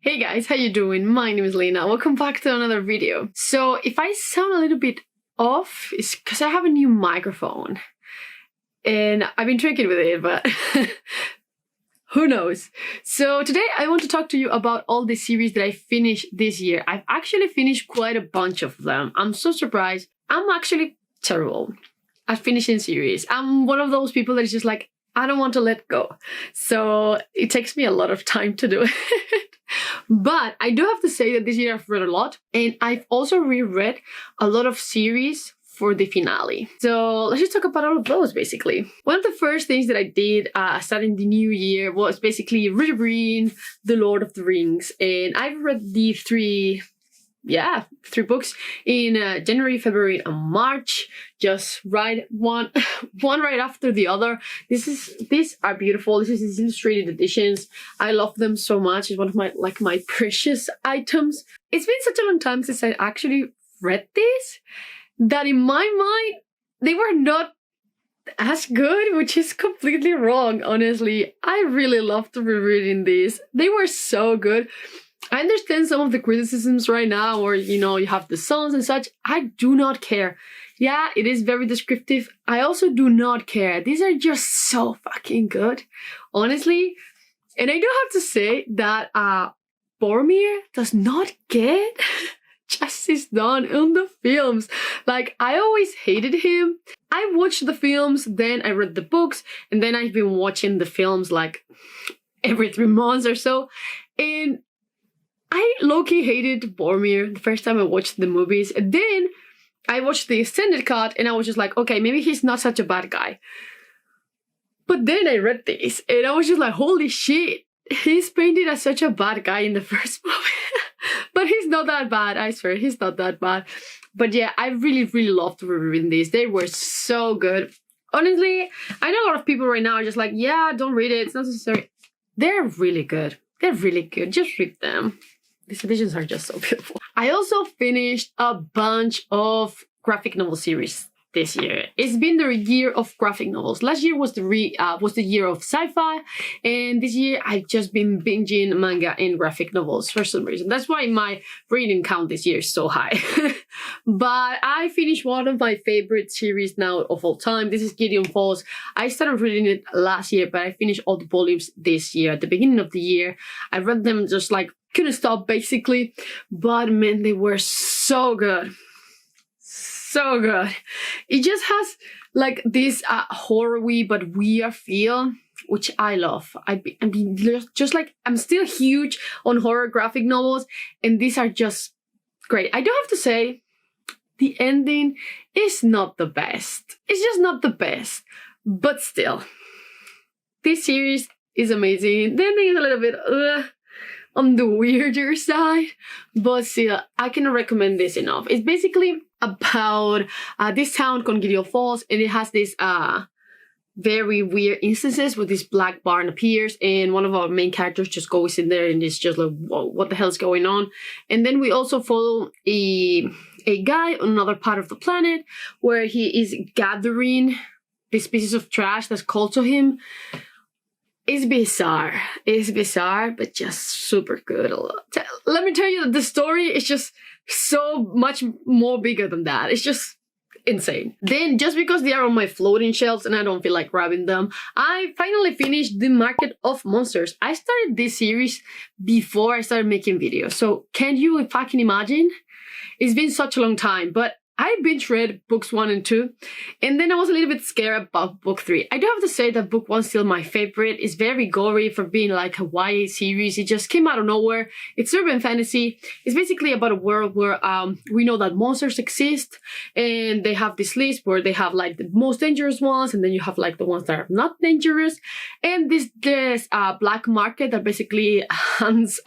Hey guys, how you doing? My name is Lena. Welcome back to another video. So if I sound a little bit off, it's because I have a new microphone. And I've been tricking with it, but who knows? So today I want to talk to you about all the series that I finished this year. I've actually finished quite a bunch of them. I'm so surprised. I'm actually terrible at finishing series. I'm one of those people that is just like, I don't want to let go. So it takes me a lot of time to do it. But I do have to say that this year I've read a lot, and I've also reread a lot of series for the finale. So let's just talk about all of those basically. One of the first things that I did starting the new year was basically rereading The Lord of the Rings. And I've read the three books in January, February, and March. Just right one right after the other. These are beautiful. This is illustrated editions. I love them so much. It's one of my precious items. It's been such a long time since I actually read this that in my mind they were not as good, which is completely wrong, honestly. I really loved rereading these. They were so good. I understand some of the criticisms right now, or you have the songs and such. I do not care. Yeah, it is very descriptive. I also do not care. These are just so fucking good, honestly. And I do have to say that Boromir does not get justice done in the films. Like, I always hated him. I watched the films, then I read the books, and then I've been watching the films like every 3 months or so. And I low-key hated Boromir the first time I watched the movies. And then I watched the extended cut and I was just like, okay, maybe he's not such a bad guy. But then I read this and I was just like, holy shit, he's painted as such a bad guy in the first movie. But he's not that bad, I swear, he's not that bad. But yeah, I really, really loved rereading these. They were so good. Honestly, I know a lot of people right now are just like, yeah, don't read it, it's not necessary. They're really good. They're really good. Just read them. These editions are just so beautiful. I also finished a bunch of graphic novel series this year. It's been the year of graphic novels. Last year was the year of sci-fi, and this year I've just been binging manga and graphic novels for some reason. That's why my reading count this year is so high. But I finished one of my favorite series now of all time. This is Gideon Falls. I started reading it last year, but I finished all the volumes this year. At the beginning of the year, I read them just like couldn't stop basically. But man, they were so good. So good. It just has like this horror-y but weird feel, which I love. I mean, just like I'm still huge on horror graphic novels, and these are just great. I do have to say, the ending is not the best. It's just not the best, but still, this series is amazing. The ending is a little bit on the weirder side, but still, I cannot recommend this enough. It's basically about this town called Gideon Falls, and it has this very weird instances where this black barn appears, and one of our main characters just goes in there and it's just like, whoa, what the hell is going on? And then we also follow a guy on another part of the planet where he is gathering these pieces of trash that's called to him. It's bizarre. It's bizarre, but just super good. Let me tell you that the story is just so much more bigger than that. It's just insane. Then, just because they are on my floating shelves and I don't feel like grabbing them, I finally finished The Market of Monsters. I started this series before I started making videos. So, can you fucking imagine? It's been such a long time, but I binge read books 1 and 2, and then I was a little bit scared about book 3. I do have to say that book 1 is still my favorite. It's very gory for being like a YA series. It just came out of nowhere. It's urban fantasy. It's basically about a world where we know that monsters exist, and they have this list where they have like the most dangerous ones, and then you have like the ones that are not dangerous, and this black market that basically hunts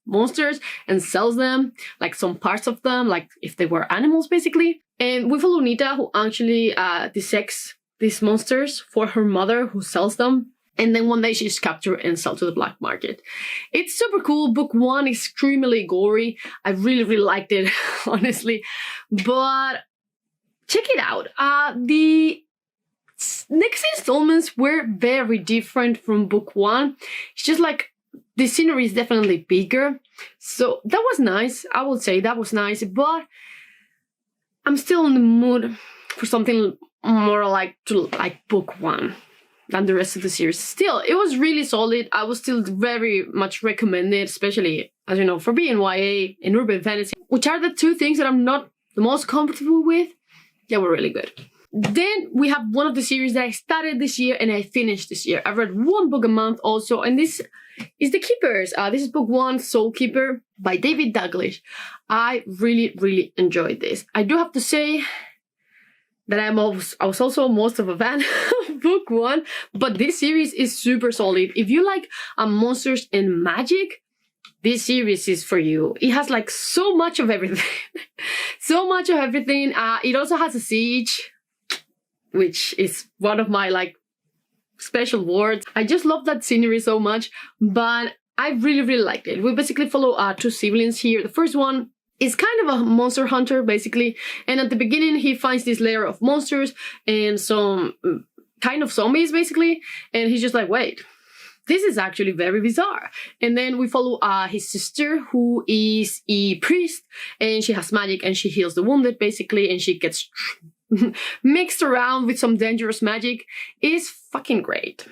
monsters and sells them, like some parts of them, like if they were animals basically. And we follow Nita, who actually dissects these monsters for her mother, who sells them. And then one day she's captured and sold to the black market. It's super cool. Book 1 is extremely gory. I really, really liked it, honestly. But check it out. The next installments were very different from book 1. It's just like the scenery is definitely bigger. So that was nice. I would say that was nice, but I'm still in the mood for something more like book one than the rest of the series. Still, it was really solid. I would still very much recommend it, especially, as you know, for being YA and urban fantasy, which are the two things that I'm not the most comfortable with. They were really good. Then we have one of the series that I started this year and I finished this year. I've read one book a month also, and this is The Keepers. This is book one, Soul Keeper, by David Douglas. I really, really enjoyed this. I do have to say that I was also most of a fan of book one, but this series is super solid. If you like monsters and magic, this series is for you. It has like so much of everything. So much of everything. It also has a siege, which is one of my like special words. I just love that scenery so much, but I really, really liked it. We basically follow two siblings here. The first one is kind of a monster hunter, basically. And at the beginning, he finds this layer of monsters and some kind of zombies, basically. And he's just like, wait, this is actually very bizarre. And then we follow his sister, who is a priest, and she has magic and she heals the wounded, basically, and she gets mixed around with some dangerous magic. Is fucking great.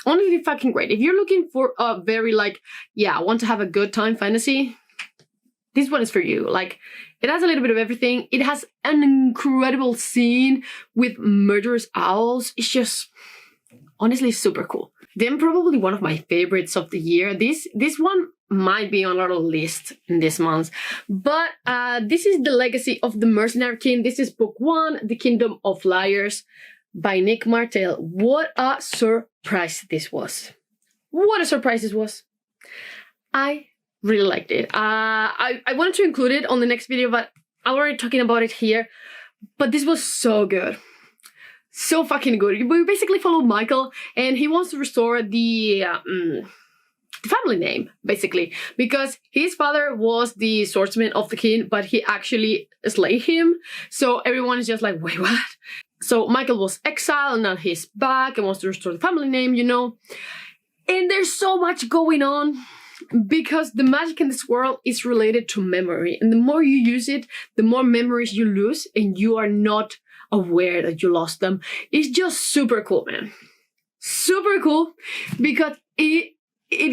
Honestly, fucking great. If you're looking for a very like, yeah, I want to have a good time fantasy, this one is for you. Like, it has a little bit of everything. It has an incredible scene with murderous owls. It's just honestly super cool. Then probably one of my favorites of the year. This one might be on our list in this month, but this is The Legacy of the Mercenary King. This is book one, The Kingdom of Liars, by Nick Martell. What a surprise this was. What a surprise this was. I really liked it. I wanted to include it on the next video, but I'm already talking about it here. But this was so good. So fucking good. We basically follow Michael, and he wants to restore the family name, basically, because his father was the swordsman of the king, but he actually slayed him. So everyone is just like, wait, what? So Michael was exiled, and now he's back and wants to restore the family name, you know. And there's so much going on, because the magic in this world is related to memory. And the more you use it, the more memories you lose, and you are not aware that you lost them. It's just super cool, man. Super cool, because it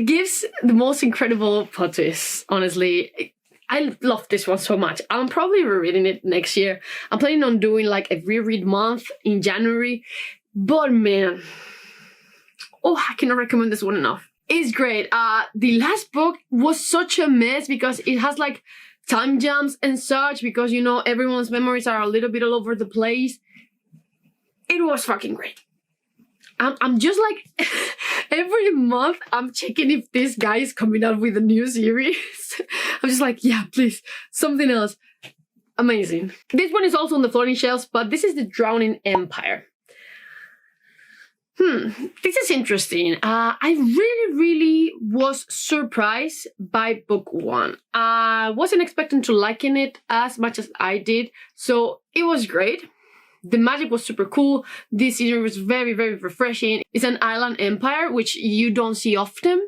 gives the most incredible plot twists, honestly. I love this one so much. I'm probably rereading it next year. I'm planning on doing like a reread month in January. But man, oh, I cannot recommend this one enough. It's great. The last book was such a mess because it has like time jumps and such, because, you know, everyone's memories are a little bit all over the place. It was fucking great. I'm just like, every month I'm checking if this guy is coming out with a new series. I'm just like, yeah, please, something else. Amazing. This one is also on the floating shelves, but this is The Drowning Empire. This is interesting. I really was surprised by book one. I wasn't expecting to liking it as much as I did, so it was great. The magic was super cool. This series was very refreshing. It's an island empire, which you don't see often.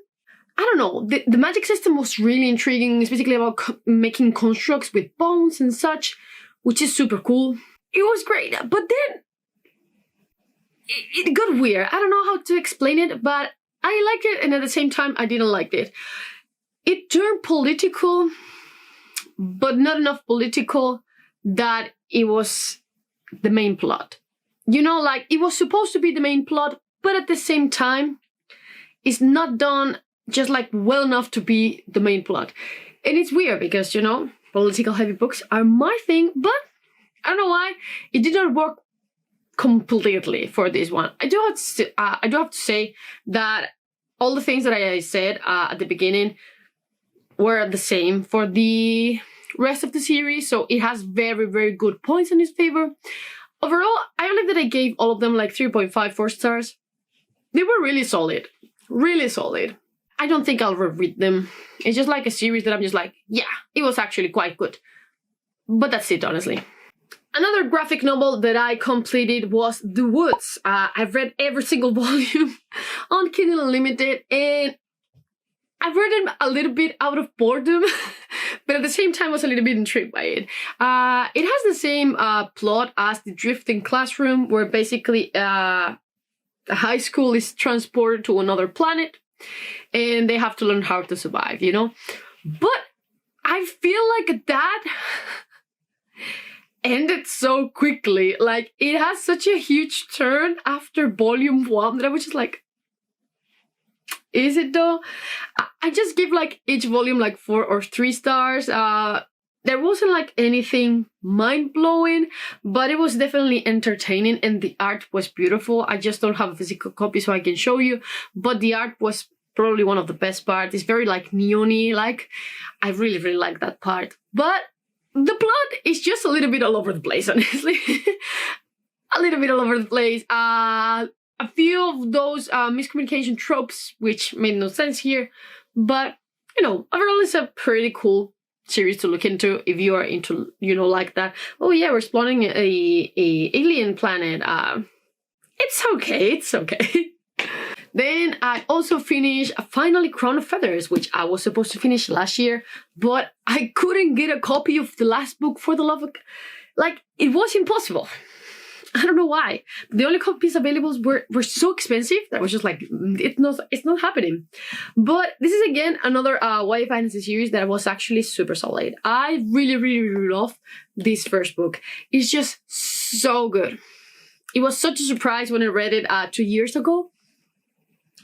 I don't know, the magic system was really intriguing. It's basically about making constructs with bones and such, which is super cool. It was great, but then it got weird. I don't know how to explain it, but I liked it, and at the same time, I didn't like it. It turned political, but not enough political that it was the main plot. You know, like, it was supposed to be the main plot, but at the same time, it's not done just like well enough to be the main plot. And it's weird because, you know, political heavy books are my thing, but I don't know why it did not work completely for this one. I do have to say that all the things that I said at the beginning were the same for the rest of the series, so it has very good points in its favor. Overall, I believe that I gave all of them like 3.54 stars. They were really solid. Really solid. I don't think I'll reread them. It's just like a series that I'm just like, yeah, it was actually quite good. But that's it, honestly. Another graphic novel that I completed was The Woods. I've read every single volume on Kindle Unlimited, and I've read them a little bit out of boredom, but at the same time I was a little bit intrigued by it. It has the same plot as The Drifting Classroom, where basically a high school is transported to another planet and they have to learn how to survive, you know? But I feel like that ended so quickly. Like, it has such a huge turn after volume 1 that I was just like, is it though? I just give like each volume like 4 or 3 stars. There wasn't like anything mind-blowing, but it was definitely entertaining and the art was beautiful. I just don't have a physical copy so I can show you, but the art was probably one of the best parts. It's very like neon-y, like I really, really like that part. But the plot is just a little bit all over the place, honestly. A little bit all over the place. A few of those miscommunication tropes, which made no sense here, but you know, overall it's a pretty cool series to look into if you are into, you know, like that. Oh yeah, we're exploring a alien planet. It's okay, it's okay. Then I also finished finally Crown of Feathers, which I was supposed to finish last year, but I couldn't get a copy of the last book for the love of, like, it was impossible. I don't know why. The only copies available were so expensive that I was just like, it's not happening. But this is again another YA fantasy series that was actually super solid. I really, really, really love this first book. It's just so good. It was such a surprise when I read it 2 years ago.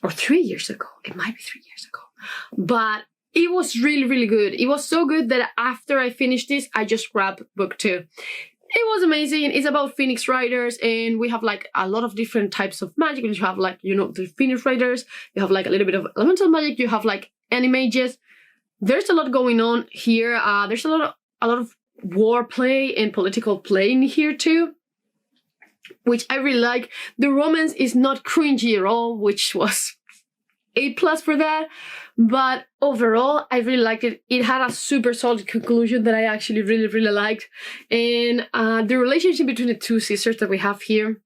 Or 3 years ago. It might be 3 years ago. But it was really, really good. It was so good that after I finished this, I just grabbed book 2. It was amazing. It's about Phoenix Riders, and we have like a lot of different types of magic. You have like, you know, the Phoenix Riders. You have like a little bit of elemental magic. You have like animages. There's a lot going on here. There's a lot of war play and political play in here too, which I really like. The romance is not cringy at all, which was A+ for that. But overall, I really liked it. It had a super solid conclusion that I actually really, really liked. And the relationship between the two sisters that we have here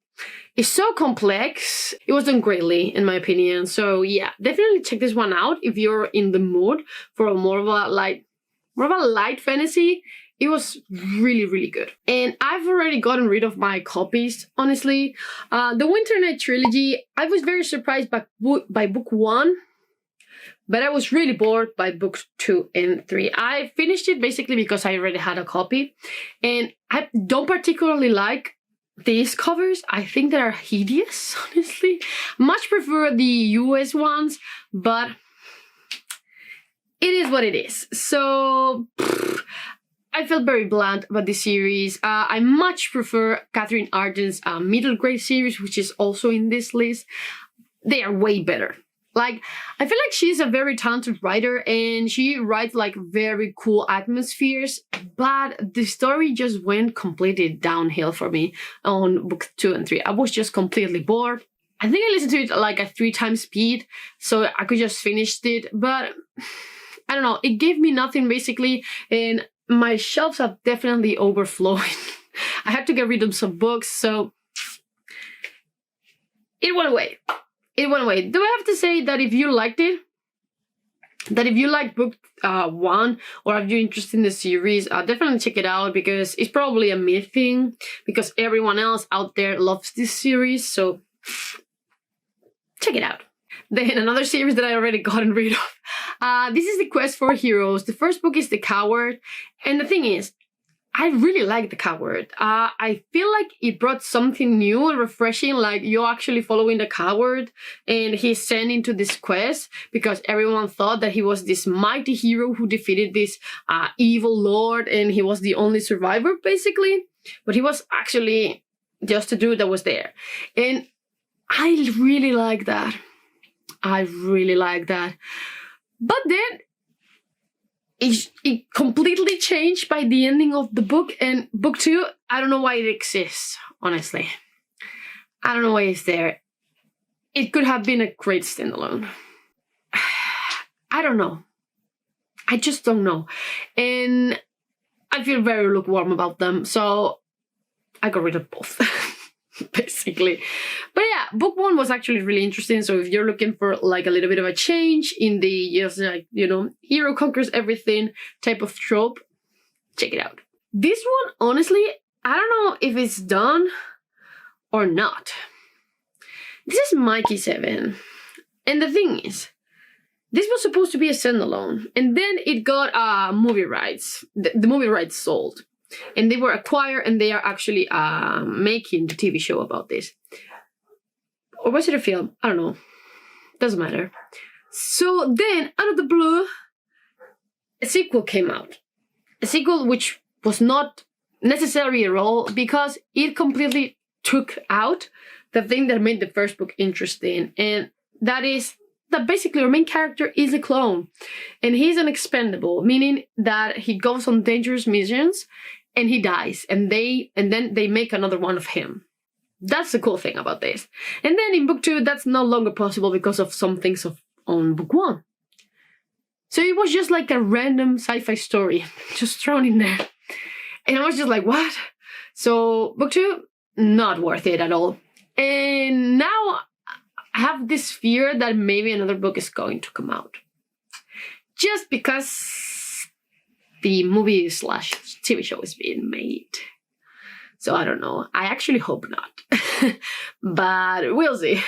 is so complex. It was done greatly, in my opinion. So yeah, definitely check this one out if you're in the mood for more of a light fantasy. It was really, really good. And I've already gotten rid of my copies, honestly. The Winternight Trilogy, I was very surprised by book 1. But I was really bored by books 2 and 3. I finished it basically because I already had a copy. And I don't particularly like these covers. I think they are hideous, honestly. Much prefer the US ones, but it is what it is. So I felt very bland about this series. I much prefer Catherine Arden's middle grade series, which is also in this list. They are way better. Like, I feel like she's a very talented writer and she writes like very cool atmospheres, but the story just went completely downhill for me on book 2 and 3. I was just completely bored. I think I listened to it like at 3 times speed, so I could just finish it, but I don't know, it gave me nothing basically, and my shelves are definitely overflowing. I had to get rid of some books, so it went away. It went away. Do I have to say that if you liked it, that if you like book 1 or if you're interested in the series, definitely check it out because it's probably a me thing because everyone else out there loves this series, so check it out. Then another series that I already gotten rid of. This is The Quest for Heroes. The first book is The Coward, and the thing is, I really like The Coward. I feel like it brought something new and refreshing, like you're actually following the coward and he's sent into this quest because everyone thought that he was this mighty hero who defeated this evil lord and he was the only survivor basically, but he was actually just a dude that was there. And I really like that. I really like that. But then it completely changed by the ending of the book, and book 2, I don't know why it exists, honestly. I don't know why it's there. It could have been a great standalone. I don't know. I just don't know. And I feel very lukewarm about them, so I got rid of both. basically. But yeah, book 1 was actually really interesting. So if you're looking for like a little bit of a change in the, just like, you know, hero conquers everything type of trope, check it out. This one, honestly, I don't know if it's done or not. This is Mikey 7. And the thing is, this was supposed to be a standalone, and then it got movie rights. The movie rights sold, and they were acquired, and they are actually making the TV show about this. Or was it a film? I don't know. Doesn't matter. So then, out of the blue, a sequel came out. A sequel which was not necessary at all, because it completely took out the thing that made the first book interesting, and that is that basically our main character is a clone, and he's an expendable, meaning that he goes on dangerous missions and he dies, and then they make another one of him. That's the cool thing about this. And then in book 2, that's no longer possible because of some things on book 1. So it was just like a random sci-fi story just thrown in there, and I was just like, what? So book 2, not worth it at all. And now I have this fear that maybe another book is going to come out. Just because the movie / TV show is being made. So I don't know. I actually hope not. But we'll see.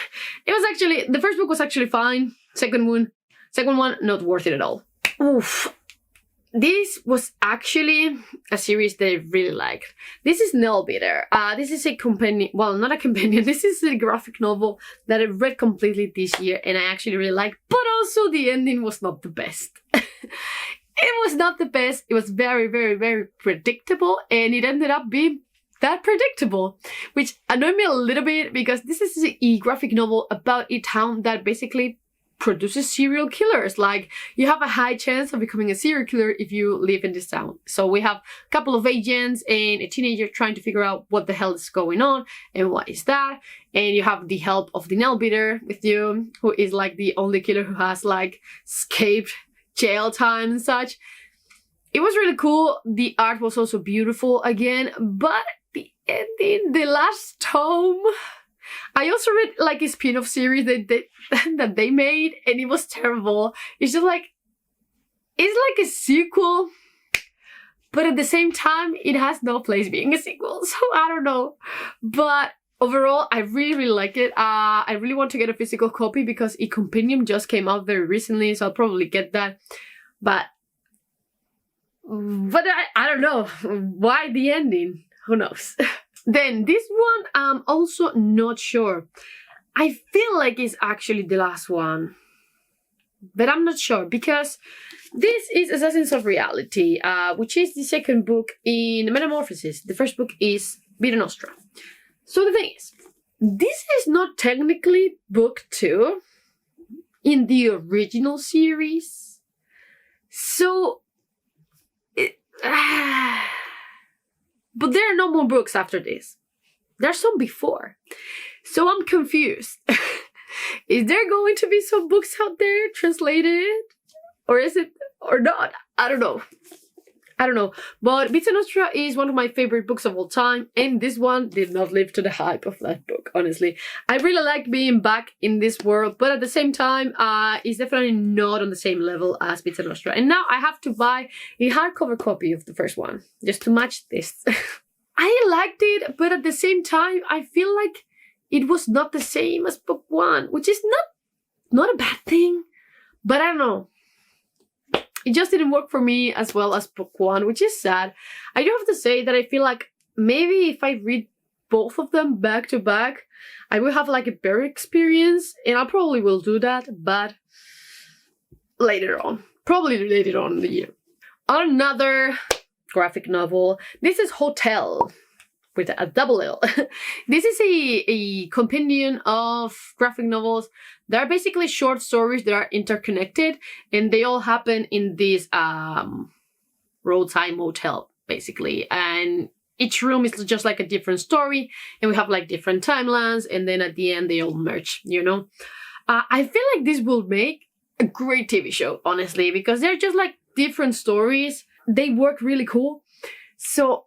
It was actually, the first book was actually fine. Second one, not worth it at all. Oof. This was actually a series that I really liked. This is LOTR. This is a companion, well, not a companion, this is a graphic novel that I read completely this year and I actually really liked, but also the ending was not the best. It was not the best. It was very, very, very predictable, and it ended up being that predictable, which annoyed me a little bit because this is a graphic novel about a town that basically produces serial killers. Like, you have a high chance of becoming a serial killer if you live in this town. So we have a couple of agents and a teenager trying to figure out what the hell is going on and what is that. And you have the help of the nail beater with you, who is like the only killer who has like escaped jail time and such. It was really cool. The art was also beautiful again, but the ending, the last tome, I also read like a spin-off series that they made, and it was terrible. It's just like, it's like a sequel, but at the same time, it has no place being a sequel, so I don't know. But overall, I really, really like it. I really want to get a physical copy because a compendium just came out very recently, so I'll probably get that. But I don't know. Why the ending? Who knows? Then this one, I'm also not sure. I feel like it's actually the last one, but I'm not sure because this is Assassins of Reality, which is the second book in Metamorphosis. The first book is Vita Nostra. So the thing is, this is not technically book 2 in the original series. So, but there are no more books after this. There's some before. So I'm confused. Is there going to be some books out there translated? Or is it, or not? I don't know. I don't know. But Vita Nostra is one of my favorite books of all time, and this one did not live to the hype of that book, honestly. I really liked being back in this world, but at the same time, it's definitely not on the same level as Vita Nostra. And now I have to buy a hardcover copy of the first one, just to match this. I liked it, but at the same time, I feel like it was not the same as book 1, which is not a bad thing, but I don't know. It just didn't work for me as well as book 1, which is sad. I do have to say that I feel like maybe if I read both of them back to back, I will have like a better experience, and I probably will do that, but later on. Probably later on in the year. Another graphic novel. This is Hotel, with a double L. This is a compendium of graphic novels. They're basically short stories that are interconnected, and they all happen in this roadside motel, basically. And each room is just like a different story, and we have like different timelines, and then at the end they all merge, you know? I feel like this will make a great TV show, honestly, because they're just like different stories. They work really cool. So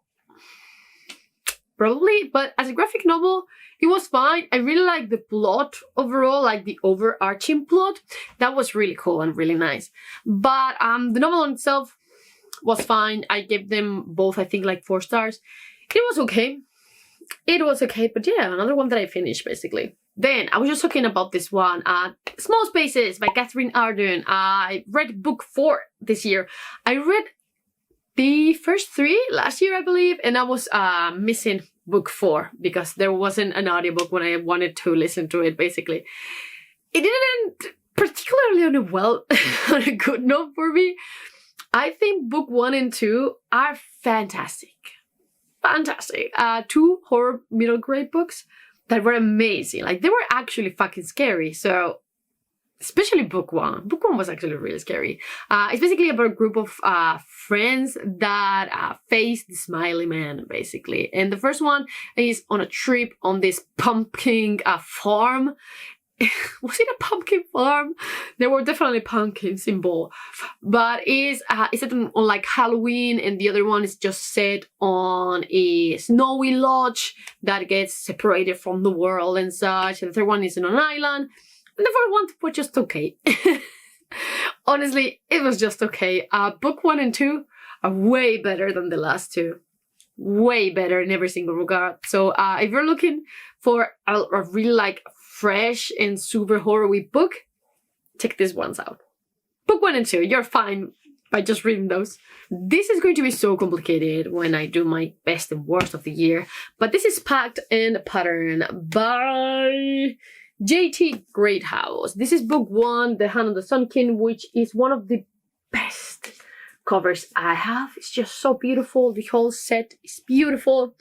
probably, but as a graphic novel, it was fine. I really liked the plot overall, like the overarching plot. That was really cool and really nice. But the novel in itself was fine. I gave them both, I think, like 4 stars. It was okay. It was okay, but yeah, another one that I finished, basically. Then, I was just talking about this one, Small Spaces by Catherine Arden. I read book 4 this year. I read the first 3 last year, I believe, and I was missing book 4 because there wasn't an audiobook when I wanted to listen to it, basically. It didn't particularly on a good note for me. I think book 1 and 2 are fantastic. Fantastic. 2 horror middle grade books that were amazing. Like, they were actually fucking scary. So, especially book 1. Book 1 was actually really scary. It's basically about a group of friends that face the Smiley Man, basically. And the first one is on a trip on this pumpkin farm. Was it a pumpkin farm? There were definitely pumpkins involved. But it's set on like Halloween, and the other one is just set on a snowy lodge that gets separated from the world and such. And the third one is on an island. And the fourth one was just okay. Honestly, it was just okay. Book 1 and 2 are way better than the last 2. Way better in every single regard. So if you're looking for a really like fresh and super horror-y book, check these ones out. Book 1 and 2, you're fine by just reading those. This is going to be so complicated when I do my best and worst of the year, but this is Pact and Pattern by J.T. Greathouse. This is book 1, The Hand of the Sunkin, which is one of the best covers I have. It's just so beautiful. The whole set is beautiful.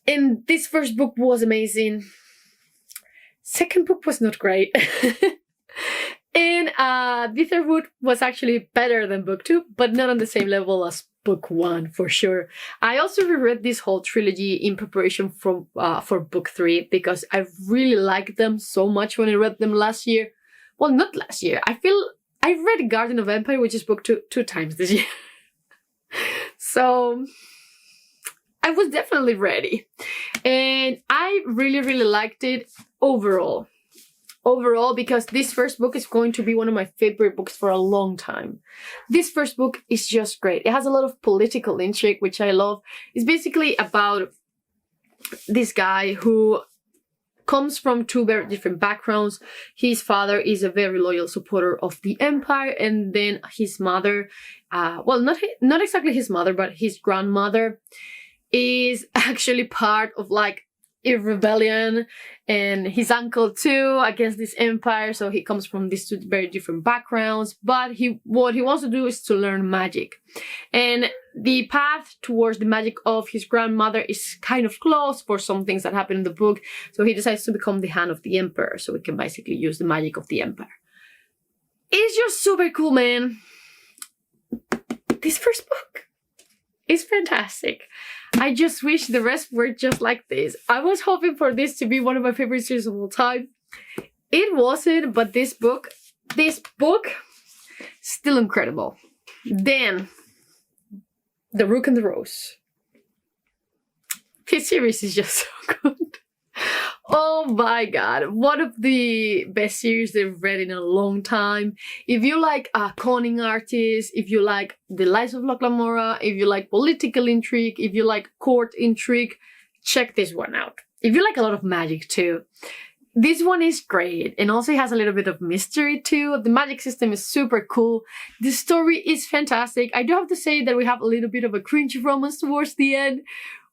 And this first book was amazing. Second book was not great. And the third book was actually better than book 2, but not on the same level as book 1 for sure. I also reread this whole trilogy in preparation for book 3 because I really liked them so much when I read them last year. Well, not last year. I read Garden of Empire, which is book 2 times this year. So I was definitely ready. And I really, really liked it overall. Overall, because this first book is going to be one of my favorite books for a long time. This first book is just great. It has a lot of political intrigue, which I love. It's basically about this guy who comes from 2 very different backgrounds. His father is a very loyal supporter of the Empire, and then his mother, well, not exactly his mother, but his grandmother is actually part of like a rebellion, and his uncle too against this empire. So he comes from these 2 very different backgrounds, but what he wants to do is to learn magic. And the path towards the magic of his grandmother is kind of closed for some things that happen in the book. So he decides to become the Hand of the Emperor, so he can basically use the magic of the Empire. It's just super cool, man. This first book is fantastic. I just wish the rest were just like this. I was hoping for this to be one of my favorite series of all time. It wasn't, but this book, still incredible. Then, The Rook and the Rose. This series is just so good. Oh my god, one of the best series they've read in a long time. If you like conning artists, if you like The Lives of Locke Lamora, if you like political intrigue, if you like court intrigue, check this one out. If you like a lot of magic too, this one is great, and also it has a little bit of mystery too. The magic system is super cool. The story is fantastic. I do have to say that we have a little bit of a cringy romance towards the end,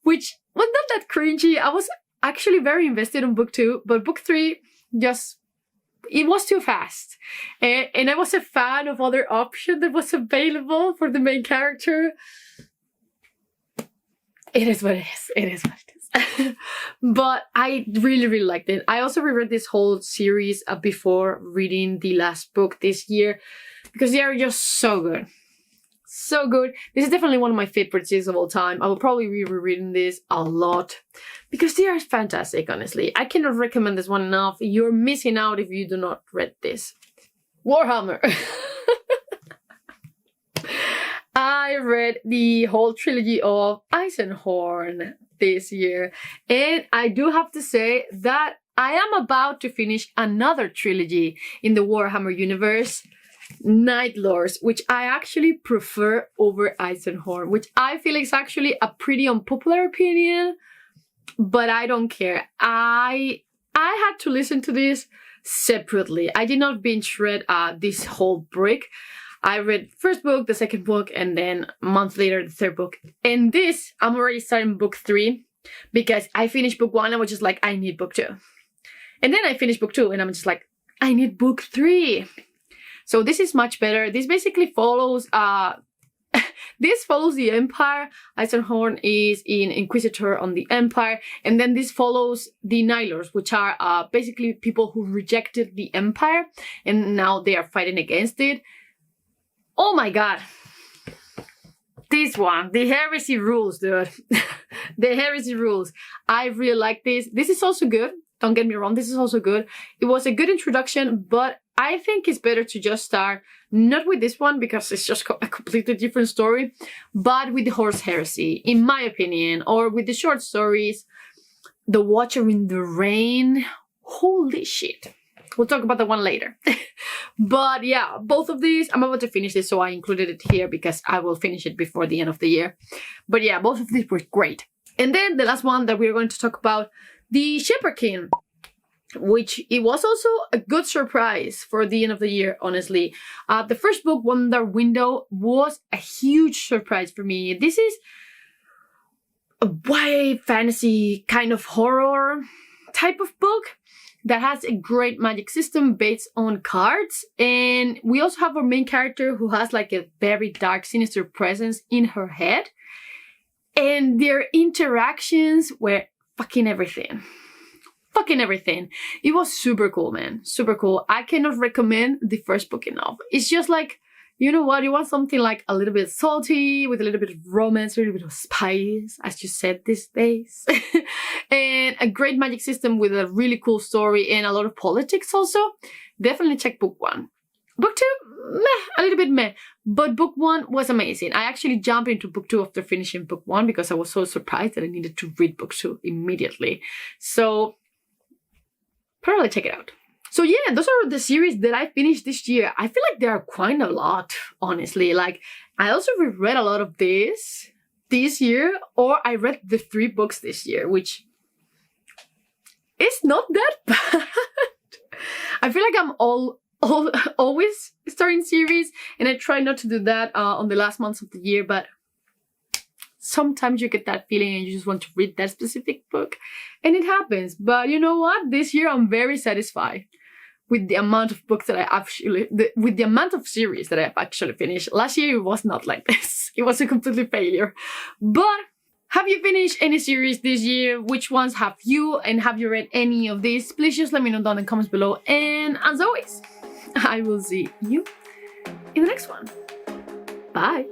which was not that cringy. I was actually very invested in book 2, but book 3 just, it was too fast. And I was a fan of other option that was available for the main character. It is what it is. It is what it is. But I really, really liked it. I also reread this whole series before reading the last book this year because they are just so good. So good. This is definitely one of my favorite series of all time. I will probably be rereading this a lot because they are fantastic, honestly. I cannot recommend this one enough. You're missing out if you do not read this. Warhammer. I read the whole trilogy of Eisenhorn this year. And I do have to say that I am about to finish another trilogy in the Warhammer universe, Night Lords, which I actually prefer over Eisenhorn, which I feel is actually a pretty unpopular opinion, but I don't care. I had to listen to this separately. I did not binge read this whole brick. I read first book, the second book, and then a month later the third book. And this, I'm already starting book 3 because I finished book 1 and I was just like, I need book 2. And then I finished book 2 and I'm just like, I need book 3. So this is much better. This basically follows this follows the Empire. Eisenhorn is in Inquisitor on the Empire, and then this follows the Night Lords, which are basically people who rejected the Empire and now they are fighting against it. Oh my god. This one, the heresy rules, dude. The heresy rules. I really like this. This is also good. Don't get me wrong, this is also good. It was a good introduction, but I think it's better to just start not with this one because it's just a completely different story, but with the Horse Heresy, in my opinion, or with the short stories, The Watcher in the Rain. Holy shit. We'll talk about that one later. But yeah, both of these, I'm about to finish this, so I included it here because I will finish it before the end of the year. But yeah, both of these were great. And then the last one that we're going to talk about, the Shepherd King, which it was also a good surprise for the end of the year, honestly. The first book, Wonder Window, was a huge surprise for me. This is a YA fantasy kind of horror type of book that has a great magic system based on cards. And we also have our main character who has like a very dark, sinister presence in her head. And their interactions were fucking everything. Fucking everything. It was super cool, man. Super cool. I cannot recommend the first book enough. It's just like, you know what? You want something like a little bit salty, with a little bit of romance, a little bit of spice, as you said these days. And a great magic system with a really cool story and a lot of politics also. Definitely check book 1. Book 2, meh, a little bit meh. But book 1 was amazing. I actually jumped into book 2 after finishing book 1 because I was so surprised that I needed to read book 2 immediately. So probably check it out. So yeah, those are the series that I finished this year. I feel like there are quite a lot, honestly. Like, I also reread a lot of this year, or I read the 3 books this year, which is not that bad. I feel like I'm always starting series, and I try not to do that on the last months of the year, but sometimes you get that feeling and you just want to read that specific book, and it happens. But you know what? This year I'm very satisfied with the amount of books that I actually, with the amount of series that I've actually finished. Last year it was not like this. It was a complete failure. But have you finished any series this year? Which ones have you? And have you read any of these? Please just let me know down in the comments below. And as always, I will see you in the next one. Bye.